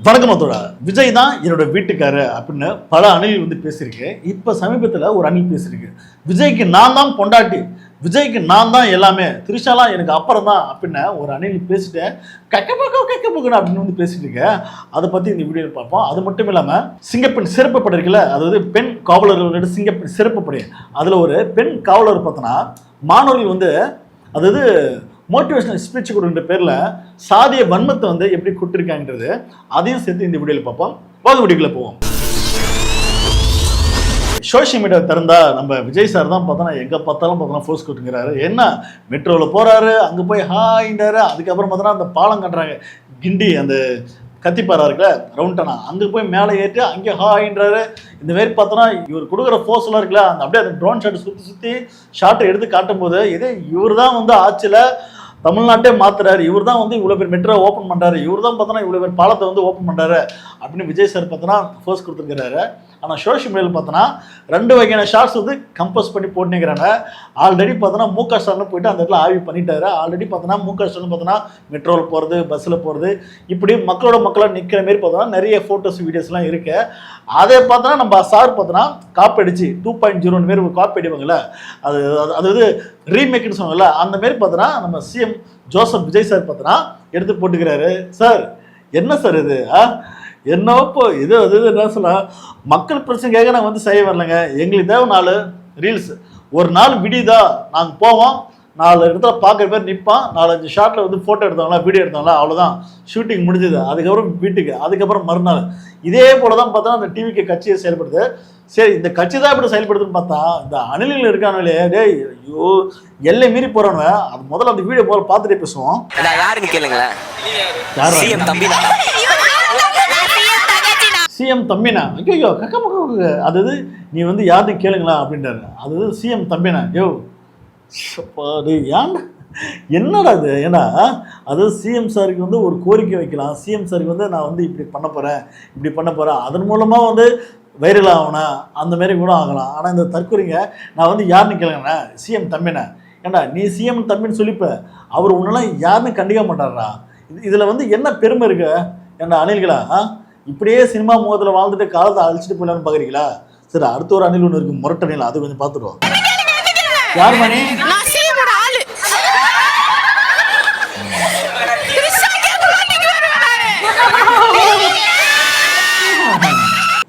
வணக்கம் மத்தோட விஜய் தான் என்னோட வீட்டுக்காரு அப்படின்னு பல அணில் வந்து பேசியிருக்கு. இப்போ சமீபத்தில் ஒரு அணில் பேசியிருக்கு, விஜய்க்கு நான் தான் பொண்டாட்டி, விஜய்க்கு நான் தான் எல்லாமே, திரிஷாலாம் எனக்கு அப்புறம் தான் அப்படின்னு ஒரு அணில் பேசிட்டு கக்கப்பக்கணும் அப்படின்னு வந்து பேசிட்டு இருக்கு. அதை பற்றி இந்த வீடியோவில் பார்ப்போம். அது மட்டும் இல்லாமல் சிங்கப்பெண் சிறப்பு படை இருக்குல்ல, அதாவது பெண் காவலர்களோட சிங்கப்பெண் சிறப்பு படை, அதில் ஒரு பெண் காவலர் பார்த்தோன்னா மாணவர்கள் வந்து அதாவது மோட்டிவேஷனல் ஸ்பீச் கொடுக்கின்ற பேரில் சாதிய வன்மத்தை வந்து எப்படி கொடுத்துருக்காங்கன்றது அதையும் சேர்த்து இந்த வீடியோவில் பார்ப்போம். வாங்க வீடியோக்குள்ள போவோம். சோஷியல் மீடியா திறந்தா நம்ம விஜய் சார் தான் பார்த்தோன்னா எங்கே பார்த்தாலும் பார்த்தோன்னா ஃபோர்ஸ் கொடுத்துங்கிறாரு. என்ன மெட்ரோவில் போகிறாரு, அங்கே போய் ஹாயின்றாரு, அதுக்கப்புறம் பார்த்தோன்னா அந்த பாலம் கட்டுறாங்க கிண்டி அந்த கத்திப்பாரா இருக்குல்ல ரவுண்டனா, அங்கே போய் மேலே ஏற்றி அங்கே ஹாயின்றாரு. இந்த மாதிரி பார்த்தோன்னா இவர் கொடுக்குற ஃபோர்ஸ்லாம் இருக்குல்ல, அந்த அப்படியே அந்த ட்ரோன் ஷாட் சுற்றி ஷாட்டை எடுத்து காட்டும் போது இதே இவர் தான் வந்து ஆட்சியில் தமிழ்நாட்டே மாத்துறாரு, இவர் தான் வந்து இவ்வளோ பேர் மெட்ரோ ஓப்பன் பண்ணுறாரு, இவர் தான் பார்த்தோன்னா இவ்வளோ பேர் பாலத்தை வந்து ஓப்பன் பண்ணுறாரு அப்படின்னு விஜய் சார் பார்த்தோன்னா ஃபோர்ஸ் கொடுத்துருக்கிறாரு. ஆனால் சோஷியல் மீடியாவில் பார்த்தோன்னா ரெண்டு வகையான ஷார்ட்ஸ் வந்து கம்போஸ் பண்ணி போட்டுக்கிறாங்க. ஆல்ரெடி பார்த்தோன்னா முக ஸ்டாலின் போயிட்டு அந்த இடத்துல ஆய்வு பண்ணிட்டாரு. ஆல்ரெடி பார்த்தோன்னா முக ஸ்டாலின் பார்த்தோன்னா மெட்ரோவில் போகிறது, பஸ்ஸில் போகிறது, இப்படி மக்களாக நிற்கிற மாரி பார்த்தோன்னா நிறைய ஃபோட்டோஸ் வீடியோஸ்லாம் இருக்கு. அதை பார்த்தோன்னா நம்ம சார் பார்த்தோன்னா காப்பி அடிச்சு 2.0 மாரி ஒரு காப்பி அடிவாங்கல்ல, அது அதாவது ரீமேக்குன்னு சொன்னாங்கல்ல, அந்த மாரி பார்த்தோன்னா நம்ம சிஎம் ஜோசப் விஜய் சார் பார்த்தோன்னா எடுத்து போட்டுக்கிறாரு. சார் என்ன சார் இது என்னப்போ இது அது என்ன சொல்லலாம், மக்கள் பிரச்சனைக்காக நாங்கள் வந்து செய்ய வரலைங்க, எங்களுக்கு தேவை 4 ரீல்ஸ், ஒரு நாள் விடிதா நாங்கள் போவோம், 4 இடத்துல பார்க்குற பேர் நிற்பான், 4-5 ஷாட்டில் வந்து ஃபோட்டோ எடுத்தாங்களா வீடியோ எடுத்தாங்களா அவ்வளோதான், ஷூட்டிங் முடிஞ்சுது, அதுக்கப்புறம் வீட்டுக்கு, அதுக்கப்புறம் மறுநாள் இதே போல தான் பார்த்தா அந்த டிவிக்கு கட்சியை செயல்படுது. சரி, இந்த கட்சி தான் இப்படி செயல்படுதுன்னு பார்த்தா இந்த அணிலில் இருக்கானே, டேய் ஐயோ எல்லை மீறி போறவங்க, அது முதல்ல அந்த வீடியோ போல பார்த்துட்டே பேசுவோம். யாருன்னு கேளுங்களேன், சிஎம் தம்பினா ஐயோ கக்க, அதாவது நீ வந்து யாருன்னு கேளுங்களா அப்படின்றாரு. அதாவது சிஎம் தம்பினா யோ ஏன் என்னடா இது, ஏன்னா அதாவது சிஎம் சாருக்கு வந்து ஒரு கோரிக்கை வைக்கலாம், சிஎம் சாருக்கு வந்து நான் வந்து இப்படி பண்ண போகிறேன் அதன் மூலமாக வந்து வைரல் ஆகணா அந்த மாரி கூட ஆகலாம். ஆனால் இந்த தற்கொலைங்க நான் வந்து யாருன்னு கேளுங்கண்ணா சிஎம் தம்பினா, ஏண்டா நீ சிஎம் தம்பின்னு சொல்லிப்ப அவர் உன்னெல்லாம் யாருன்னு கண்டிக்க மாட்டாரா, இதில் வந்து என்ன பெருமை இருக்கு ஏன்னா அணில்களா, இப்படியே சினிமா முகத்தில் வாழ்ந்துட்டு காலத்தை அழிச்சிட்டு போயிடலான்னு பார்க்குறீங்களா? சரி, அடுத்த ஒரு அணில் ஒன்று இருக்கு முரட்ட அணில், அது கொஞ்சம் பார்த்துருவோம். யார் மணி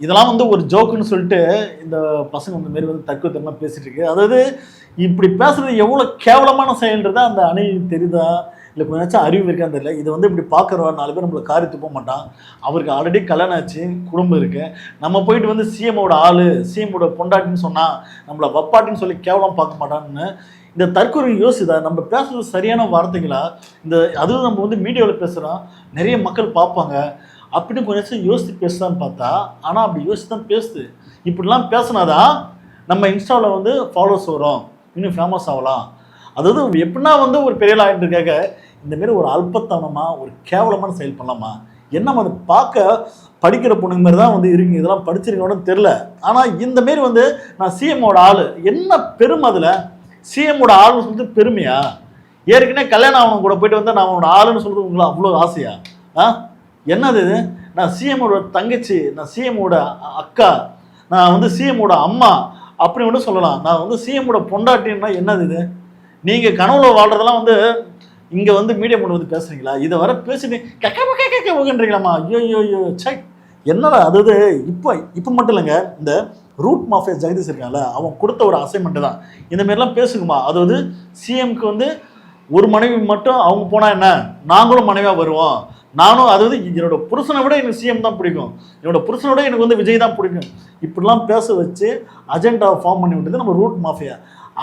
இதெல்லாம் வந்து ஒரு ஜோக்குன்னு சொல்லிட்டு இந்த பசங்க இந்த மாரி வந்து தக்குவத்தமாக பேசிட்டு இருக்கு. அதாவது இப்படி பேசுறது எவ்வளோ கேவலமான செயல்ன்றதா அந்த அணில் தெரியுதா இல்லை கொஞ்சம் அறிவு இருக்கான்னு தெரியல. இதை வந்து இப்படி பார்க்குறவா 4 பேர் நம்மளை காரி துப்ப மாட்டான். அவருக்கு ஆல்ரெடி கல்யாணம் ஆச்சு, குடும்பம் இருக்குது. நம்ம போயிட்டு வந்து சிஎம்மோட சிஎம்மோட பொண்டாட்டின்னு சொன்னால் நம்மளை வப்பாட்டின்னு சொல்லி கேவலம் பார்க்க மாட்டான்னு இந்த தற்கொலை யோசிதா நம்ம பேசுறது சரியான வார்த்தைகளா, இந்த அதுவும் நம்ம வந்து மீடியாவில் பேசுகிறோம், நிறைய மக்கள் பார்ப்பாங்க அப்படின்னு கொஞ்சம் யோசித்து பேசுதான்னு பார்த்தா, ஆனால் அப்படி யோசித்து தான் பேசுது. இப்படிலாம் பேசினாதான் நம்ம இன்ஸ்டாவில் வந்து ஃபாலோவர்ஸ் வரும், இன்னும் ஃபேமஸ் ஆகலாம். அதாவது எப்படின்னா வந்து ஒரு பெரிய ஆகிட்டு இருக்காங்க, இந்தமாரி ஒரு அல்பத்தனமாக ஒரு கேவலமான செயல் பண்ணலாமா? என்ன அது பார்க்க படிக்கிற பொண்ணுங்க மாதிரி தான் வந்து இருக்குங்க, இதெல்லாம் படிச்சிருக்கோன்னு தெரில. ஆனால் இந்தமாரி வந்து நான் சிஎம்மோட என்ன பெருமை, அதில் சிஎம்மோட ஆளுன்னு சொல்லிட்டு பெருமையா? ஏற்கனவே கல்யாணம் ஆகணும் கூட போயிட்டு வந்து நான் அவனோட ஆளுன்னு சொல்கிறது உங்களுக்கு அவ்வளோ ஆசையா? என்னது இது? நான் சிஎம்மோட தங்கச்சி, நான் சிஎம்மோட அக்கா, நான் வந்து சிஎம்மோட அம்மா அப்படி ஒன்று சொல்லலாம். நான் வந்து சிஎம்மோட பொண்டாட்டின்னா என்னது இது? நீங்கள் கனவுல வாழ்றதெல்லாம் வந்து இங்கே வந்து மீடியா கொண்டு வந்து பேசுகிறீங்களா? இதை வர பேசிட்டு கேட்கன்றீங்களாம்மா? ஐயோ சை, என்னடா அதாவது இப்போ மட்டும் இல்லைங்க, இந்த ரூட் மாஃபியா ஜெகதீஷ் இருக்கான்ல, அவன் கொடுத்த ஒரு அசைன்மெண்ட்டு தான் இந்த மாதிரிலாம் பேசுங்கம்மா. அதாவது சிஎம்க்கு வந்து ஒரு மனைவி மட்டும் அவங்க போனால் என்ன, நாங்களும் மனைவியாக வருவோம், நானும் அதாவது என்னோட புருஷனை விட எனக்கு சிஎம் தான் பிடிக்கும், என்னோட புருஷனை விட எனக்கு வந்து விஜய் தான் பிடிக்கும், இப்படிலாம் பேச வச்சு அஜெண்டாவை ஃபார்ம் பண்ணி விட்டது நம்ம ரூட் மாஃபியா.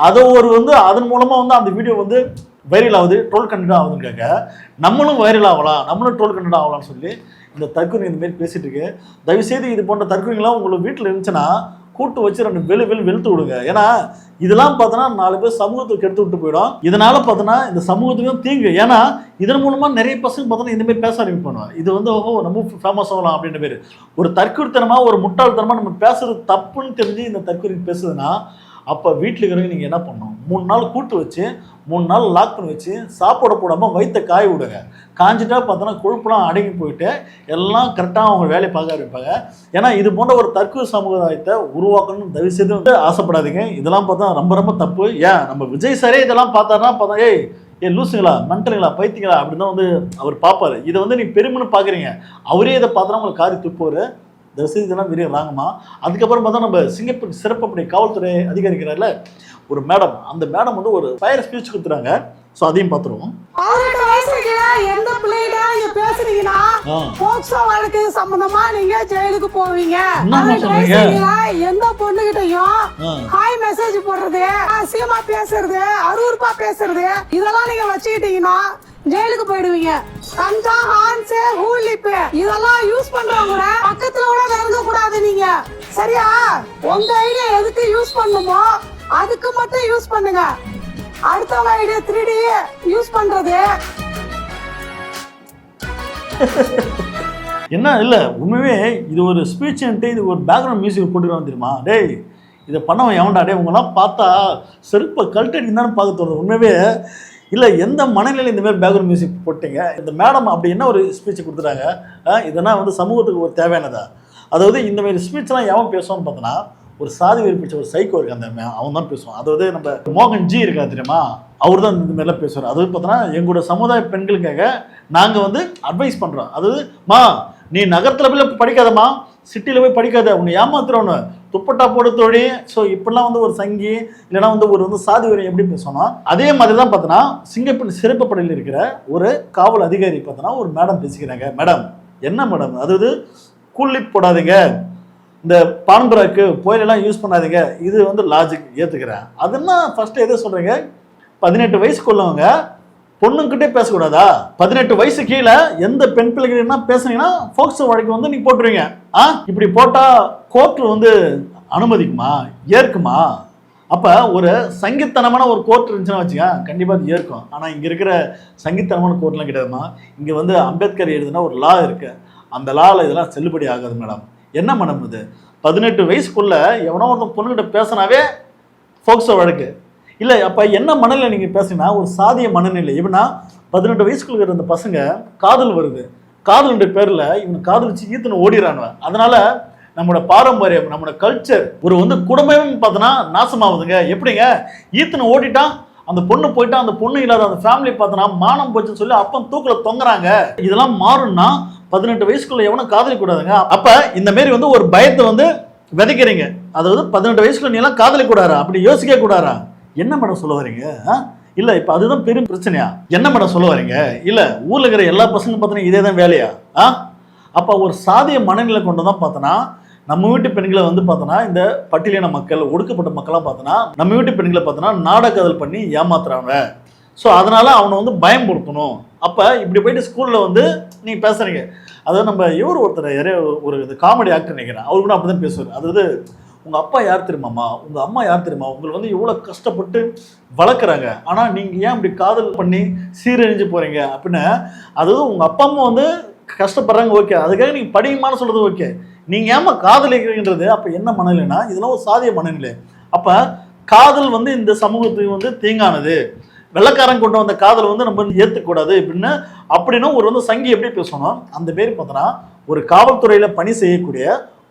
அதை ஒரு வந்து அதன் மூலமாக வந்து அந்த வீடியோ வந்து வைரல் ஆகுது, ட்ரோல் கண்டென்ட் ஆகுதுன்னு கேட்க, நம்மளும் வைரல் ஆகலாம், நம்மளும் ட்ரோல் கண்டென்ட் ஆகலாம்னு சொல்லி இந்த தற்கொலை இந்த மாதிரி பேசிட்டு இருக்கு. தயவுசெய்து இது போன்ற தற்கொலைகள்லாம் உங்களுக்கு வீட்டில் இருந்துச்சுன்னா கூட்டு வச்சு 2 வெளுத்து விடுங்க. ஏன்னா இதெல்லாம் பார்த்தோன்னா 4 பேர் சமூகத்துக்கு எடுத்து விட்டு போயிடும். இதனால பார்த்தோன்னா இந்த சமூகத்துக்கும் தீங்கு. ஏன்னா இதன் மூலமாக நிறைய பசங்க பார்த்தோன்னா இந்த மாதிரி பேச ஆரம்பிப்பாங்க. இது வந்து நம்ம ஃபேமஸ் ஆகலாம் அப்படின்ற பேர் ஒரு தற்கொலைத்தனமாக ஒரு முட்டாள்தனமாக நம்ம பேசுறது தப்புன்னு தெரிஞ்சு இந்த தற்கொலை பேசுதுன்னா அப்போ வீட்டில் இருக்கிறவங்க நீங்கள் என்ன பண்ணணும், 3 நாள் கூட்டு வச்சு 3 நாள் லாக் பண்ணி வச்சு சாப்பாடு போடாமல் வயிற்ற காய விடுங்க. காஞ்சிட்டா பார்த்தோன்னா கொழுப்புலாம் அடங்கி போயிட்டு எல்லாம் கரெக்டாக அவங்க வேலையை பார்க்க ஆரம்பிப்பாங்க. ஏன்னா இது போன்ற ஒரு தற்கொலை சமுதாயத்தை உருவாக்கணும்னு தயவு செய்து வந்து ஆசைப்படாதீங்க. இதெல்லாம் பார்த்தா ரொம்ப ரொம்ப தப்பு. ஏன் நம்ம விஜய் சாரே இதெல்லாம் பார்த்தாருன்னா பார்த்தா ஏ லூசுங்களா, மென்டலுங்களா, பைத்தியங்களா அப்படின்னு தான் வந்து அவர் பார்ப்பாரு. இதை வந்து நீ பெருமைன்னு பார்க்குறீங்க, அவரே இதை பார்த்தா உங்களுக்கு காரி துப்புவார். தயவுசெய்து இதெல்லாம் பெரிய ராங்கம்மா. அதுக்கப்புறம் பார்த்தா நம்ம சிங்கப்பூர் சிறப்பப்படி காவல்துறை அதிகாரிக்கிறார்ல ஒரு மேடம், அந்த மேடம் வந்து ஒரு ஃபயர் ஸ்பீச் கொடுத்துறாங்க. ஸோ அதையும் பார்த்துருவோம். 18 வயசுக்கு எந்த பிள்ளைகிட்ட நீங்க பேசுறீங்கன்னா போக்சோ வழக்கு சம்பந்தமா நீங்க ஜெயிலுக்கு போவீங்க. எந்த பொண்ணுகிட்டையும் ஹாய் மெசேஜ் போடுறது, அசிங்கமா பேசுறது, அருவருப்பா பேசுறது இதெல்லாம் நீங்க வச்சுக்கிட்டீங்கன்னா ஜெயிலுக்கு போயிடுவீங்க. கஞ்சா, ஹான்ஸ், ஹூலிப் இதெல்லாம் யூஸ் பண்றவங்க பக்கத்துல கூட நெருங்க கூடாது நீங்க. சரியா? உங்க ஐடியா எதுக்கு யூஸ் பண்ணுமோ அதுக்கு மட்டும் யூஸ் பண்ணுங்க. அடுத்தவங்க ஐடியா 3D யூஸ் பண்றது என்ன இல்லை. உண்மையே இது ஒரு ஸ்பீச்ன்ட்டு இது ஒரு பேக்ரவுண்ட் மியூசிக் போட்டுக்கிறான் தெரியுமா? டேய் இதை பண்ணவன் எவன்டா? டே உங்களாம் பார்த்தா செருப்பை கல்ட்டடிக்கு தானே பார்க்க தோணுது. உண்மையே இல்லை, எந்த மனநிலையில் இந்த மாதிரி பேக்ரவுண்ட் மியூசிக் போட்டீங்க? இந்த மேடம் அப்படி என்ன ஒரு ஸ்பீச் கொடுத்துட்டாங்க? இதெல்லாம் வந்து சமூகத்துக்கு ஒரு தேவையானதா? அதாவது இந்த மாதிரி ஸ்பீச்லாம் எவன் பேசுவான்னு பார்த்தோன்னா ஒரு சாதி வெறி பிடிச்ச ஒரு சைக்கோ இருக்கு, அந்த அவன் தான் பேசுவான். அதாவது நம்ம மோகன் ஜி இருக்கா தெரியுமா, அவர் தான் இந்த மாதிரிலாம் பேசுவார். அதாவது பார்த்தோன்னா எங்களோட சமுதாய பெண்களுக்காக நாங்கள் வந்து அட்வைஸ் பண்ணுறோம். அதாவது நீ நகரத்தில் போய் படிக்காதம்மா, சிட்டியில் போய் படிக்காத, உன்னை ஏமாத்துறவனு துப்பட்டா போட தோழி. ஸோ இப்படிலாம் வந்து ஒரு சங்கி இல்லைனா வந்து ஒரு வந்து சாதி வரி எப்படி பேசணும். அதே மாதிரி தான் பார்த்தோன்னா சிங்கப்பூர் சிறப்பு படையில் இருக்கிற ஒரு காவல் அதிகாரி பார்த்தோன்னா ஒரு மேடம் பேசிக்கிறாங்க. மேடம் என்ன மேடம், அதாவது கூலிப் போடாதீங்க, இந்த பான்பராக்கு புயலெல்லாம் யூஸ் பண்ணாதீங்க, இது வந்து லாஜிக் ஏற்றுக்கிறேன். அதுன்னா ஃபர்ஸ்ட் எதை சொல்கிறீங்க? 18 வயசுக்குள்ளவங்க பொண்ணுங்கிட்டே பேசக்கூடாதா? 18 வயசு கீழே எந்த பெண் பிள்ளைகள் பேசுனீங்கன்னா போக்சோ வழக்கு வந்து நீங்க போட்டுருவீங்க. இப்படி போட்டா கோர்ட் வந்து அனுமதிக்குமா, ஏற்குமா? அப்ப ஒரு சங்கித்தனமான ஒரு கோர்ட் இருந்துச்சுன்னா வச்சுக்க கண்டிப்பா அது ஏற்கும். ஆனா இங்க இருக்கிற சங்கித்தனமான கோர்ட்லாம் கிடையாதுமா. இங்க வந்து அம்பேத்கர் எழுதுனா ஒரு லா இருக்கு, அந்த லால இதெல்லாம் செல்லுபடி ஆகாது மேடம். என்ன மேடம் இது? 18 வயசுக்குள்ள எவனோ ஒருத்தன் பொண்ணுகிட்ட பேசினாவே போக்சோ வழக்கு இல்லை. அப்போ என்ன மனநிலை நீங்கள் பேசுனா ஒரு சாதிய மனநிலை. எப்படின்னா 18 வயசுக்குள்ள இருக்கிற அந்த பசங்க காதல் வருது, காதலுடைய பேரில் இவனை காதலிச்சு ஈத்தனை ஓடிறானுவன். அதனால நம்மளோட பாரம்பரியம், நம்மளோட கல்ச்சர் ஒரு வந்து குடும்பம் பார்த்தோன்னா நாசமாகுதுங்க. எப்படிங்க ஈத்தனை ஓடிட்டான், அந்த பொண்ணு போயிட்டா, அந்த பொண்ணு இல்லாத அந்த ஃபேமிலி பார்த்தோன்னா மானம் போச்சுன்னு சொல்லி அப்போ தூக்கில் தொங்குறாங்க. இதெல்லாம் மாறும்னா 18 வயசுக்குள்ள எவனும் காதலிக்கூடாதுங்க. அப்போ இந்த மாரி வந்து ஒரு பயத்தை வந்து விதைக்கிறீங்க. அதாவது 18 வயசுக்குள்ள நீ எல்லாம் காதலிக்கூடாரா, அப்படி யோசிக்க கூடாரா? என்ன மேடம் சொல்ல வரீங்க? இல்லை இப்போ அதுதான் பெரும் பிரச்சனையா? என்ன மேடம் சொல்ல வரீங்க? இல்லை ஊரில் இருக்கிற எல்லா பசங்களும் பார்த்தோன்னா இதே தான் வேலையா? அப்போ ஒரு சாதிய மனநிலை கொண்டு தான் பார்த்தோன்னா நம்ம வீட்டு பெண்களை வந்து பார்த்தோன்னா இந்த பட்டியலின மக்கள், ஒடுக்கப்பட்ட மக்களாக பார்த்தோன்னா நம்ம வீட்டு பெண்களை பார்த்தோன்னா நாடகாதல் பண்ணி ஏமாத்துறாங்க. ஸோ அதனால அவனை வந்து பயன்படுத்தணும். அப்போ இப்படி போயிட்டு ஸ்கூலில் வந்து நீங்கள் பேசுகிறீங்க. அதாவது நம்ம ஒருத்தர் யாரே ஒரு காமெடி ஆக்டர் நினைக்கிறேன், அவரு கூட அப்படி தான் பேசுவார். அதாவது உங்கள் அப்பா யார் தெரியுமாம்மா, உங்கள் அம்மா யார் தெரியுமா, உங்களை வந்து எவ்வளோ கஷ்டப்பட்டு வளர்க்குறாங்க, ஆனால் நீங்கள் ஏன் இப்படி காதல் பண்ணி சீரழிஞ்சு போகிறீங்க அப்படின்னு. அதாவது உங்கள் அப்பா அம்மா வந்து கஷ்டப்படுறாங்க, ஓகே, அதுக்காக நீங்கள் படிங்கம்மான்னு சொல்கிறது ஓகே, நீங்கள் ஏமா காதலிக்கிறீங்கன்றது அப்போ என்ன மனநிலைன்னா இதெல்லாம் ஒரு சாதிய மனநிலை. அப்போ காதல் வந்து இந்த சமூகத்துக்கு வந்து தீங்கானது, வெள்ளக்காரன் கொண்டு வந்த காதல் வந்து நம்ம ஏற்றுக்கூடாது அப்படின்னு ஒரு வந்து சங்கி எப்படி பேசணும். அந்த பேர் பார்த்தோன்னா ஒரு காவல்துறையில் பணி செய்யக்கூடிய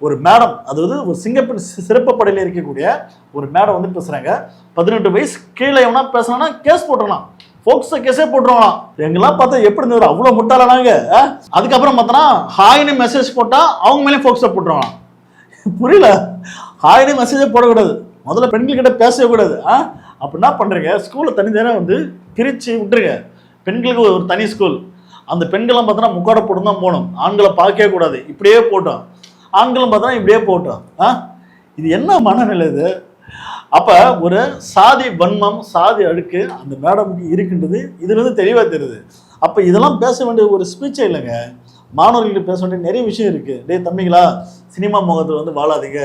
ஒரு மேடம், அதாவது ஒரு சிங்கப்பூர் சிறப்பு படையில் இருக்கக்கூடிய ஒரு மேடம் வந்து பேசுகிறாங்க. 18 வயசு கீழே எவனா பேசுனா கேஸ் போட்டுடலாம், போக்சோ கேஸே போட்டுருவாங்களாம். எங்கெல்லாம் பார்த்தா எப்படி இருந்தது, அவ்வளோ முட்டாளானாங்க. அதுக்கப்புறம் பார்த்தோன்னா ஹாய்னு மெசேஜ் போட்டால் அவங்க மேலே போக்சோ போட்டுருவாங்களாம். புரியல, ஹாய்னு மெசேஜே போடக்கூடாது, முதல்ல பெண்கள்கிட்ட பேசவே கூடாது. அப்போ என்ன பண்ணுறீங்க, ஸ்கூலில் தனித்தனியாக வந்து பிரித்து விட்டுருங்க. பெண்களுக்கு ஒரு தனி ஸ்கூல், அந்த பெண்கள்லாம் பார்த்தோன்னா முக்காட போட்டு தான் போகணும், ஆண்களை பார்க்கவே கூடாது. இப்படியே போட்டோம், ஆண்களும் பார்த்தோன்னா இப்படியே போட்டோம். இது என்ன மனநிலை இது? அப்போ ஒரு சாதி வன்மம், சாதி அழுக்கு அந்த மேடமுக்கு இருக்குன்றது இதுலேருந்து தெளிவாக தெரியுது. அப்போ இதெல்லாம் பேச வேண்டிய ஒரு ஸ்பீச்சே இல்லைங்க. மாணவர்கள்ட்ட பேச வேண்டிய நிறைய விஷயம் இருக்குது. டே தம்பிங்களா, சினிமா முகத்தில் வந்து வாழாதீங்க,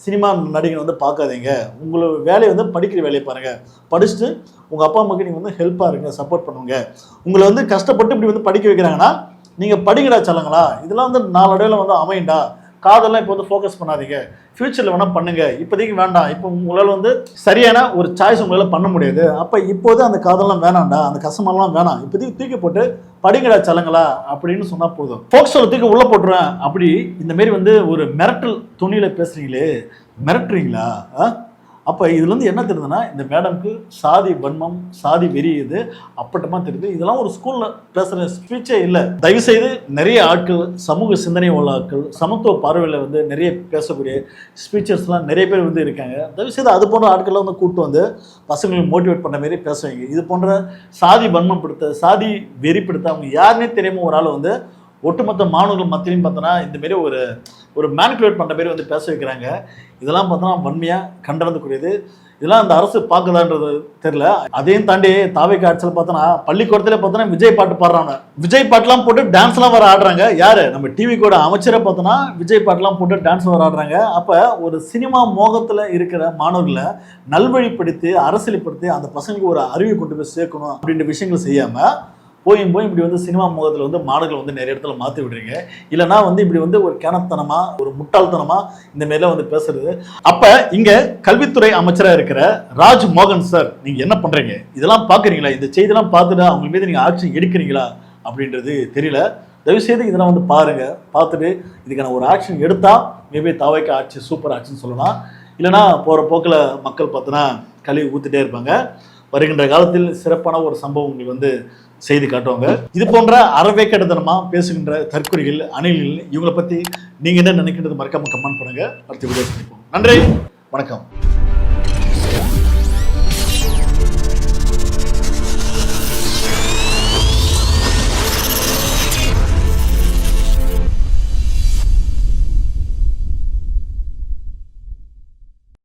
சினிமா நடிகை வந்து பார்க்காதீங்க, உங்களோட வேலையை வந்து படிக்கிற வேலையை பாருங்கள், படிச்சுட்டு உங்கள் அப்பா அம்மாவுக்கு நீங்கள் வந்து ஹெல்ப்பாக இருங்க, சப்போர்ட் பண்ணுங்க. உங்களை வந்து கஷ்டப்பட்டு இப்படி வந்து படிக்க வைக்கிறாங்கன்னா நீங்கள் படிக்கடா சொல்லுங்களா, இதெல்லாம் வந்து நாளடைவில் வந்து அமையண்டா, காதெல்லாம் இப்போ வந்து ஃபோக்கஸ் பண்ணாதீங்க, ஃபியூச்சரில் வேணால் பண்ணுங்க, இப்போதைக்கு வேண்டாம், இப்போ உங்களால் வந்து சரியான ஒரு சாய்ஸ் உங்களால் பண்ண முடியாது, அப்போ இப்போது அந்த காதெல்லாம் வேணாம்டா, அந்த கசமெல்லாம் வேணாம், இப்போதைக்கு தூக்கி போட்டு படிங்கடா சலங்களா அப்படின்னு சொன்னால் போதும். ஃபோக்ஸோல தூக்கி உள்ளே போட்டுருவேன் அப்படி இந்த மாரி வந்து ஒரு மிரட்டல் துணியில் பேசுகிறீங்களே, மிரட்டுறீங்களா? அப்போ இதுலேருந்து என்ன தெரியுதுன்னா, இந்த மேடம்க்கு சாதி வன்மம், சாதி வெறி இது அப்பட்டமாக தெரியுது. இதெல்லாம் ஒரு ஸ்கூலில் பேசுகிற ஸ்பீச்சே இல்லை. தயவுசெய்து நிறைய ஆட்கள், சமூக சிந்தனை உள்ள ஆட்கள், சமத்துவ பார்வையில் வந்து நிறைய பேசக்கூடிய ஸ்பீச்சர்ஸ்லாம் நிறைய பேர் வந்து இருக்காங்க. தயவுசெய்து அது போன்ற ஆட்கள்லாம் வந்து கூப்பிட்டு வந்து பசங்களுக்கு மோட்டிவேட் பண்ண மாரி பேசுவாங்க. இது போன்ற சாதி வன்மப்படுத்த, சாதி வெறிப்படுத்த அவங்க யாருன்னே தெரியாமல் ஒரு ஆள் வந்து ஒட்டுமொத்த மாணவர்கள் மத்தியிலையும் பார்த்தோன்னா இந்தமாரி ஒரு மேனிகுலேட் பண்ணுற மாரி வந்து பேச வைக்கிறாங்க. இதெல்லாம் பார்த்தோன்னா வன்மையாக கண்டனத்துக்குரியது. இதெல்லாம் அந்த அரசு பார்க்குதான்றது தெரியல. அதையும் தாண்டி தாவேக்கா ஆட்சியில் பார்த்தோன்னா பள்ளிக்கூடத்தில் பார்த்தோன்னா விஜய் பாட்டு பாடுறாங்க. விஜய் பாட்டுலாம் போட்டு டான்ஸ்லாம் வர ஆடுறாங்க. யார்? நம்ம டிவி கூட அமைச்சரை பார்த்தோன்னா விஜய் பாட்டுலாம் போட்டு டான்ஸ் வர ஆடுறாங்க. அப்போ ஒரு சினிமா மோகத்தில் இருக்கிற மாணவர்களை நல்வழிப்படுத்தி அரசியல்படுத்தி அந்த பசங்களுக்கு ஒரு அறிவை கொண்டு போய் சேர்க்கணும் அப்படின்ற விஷயங்கள் செய்யாமல் போய் இப்படி வந்து சினிமா முகத்தில் வந்து மாணவர்கள் வந்து நிறைய இடத்துல மாற்றி விடுறீங்க. இல்லைனா வந்து இப்படி வந்து ஒரு கேனத்தனமா, ஒரு முட்டாள்தனமா இந்த மாரிலாம் வந்து பேசுறது. அப்போ இங்கே கல்வித்துறை அமைச்சராக இருக்கிற ராஜ் மோகன் சார், நீங்கள் என்ன பண்ணுறீங்க? இதெல்லாம் பார்க்குறீங்களா? இந்த செய்தியெல்லாம் பார்த்துட்டு அவங்க மீது நீங்கள் ஆக்ஷன் எடுக்கிறீங்களா அப்படின்றது தெரியல. தயவுசெய்து இதெல்லாம் வந்து பாருங்கள். பார்த்துட்டு இதுக்கான ஒரு ஆக்ஷன் எடுத்தால் மேபி தாவேக்கா ஆட்சி சூப்பர் ஆட்சின்னு சொல்லலாம். இல்லைனா போகிற போக்கில் மக்கள் பார்த்தோன்னா கழுவி ஊற்றிட்டே இருப்பாங்க. வருகின்ற காலத்தில் சிறப்பான ஒரு சம்பவம் உங்களுக்கு வந்து செய்து காட்டுவாங்க. இது போன்ற அறவேக்கடத்தனமா பேசுகின்ற தற்கொலைகள், அணில்கள், இவங்களை பற்றி நீங்கள் என்ன நினைக்கிறது மறக்காம கமெண்ட் பண்ணுங்க. அடுத்த வீடியோ சந்திப்போம். நன்றி, வணக்கம்.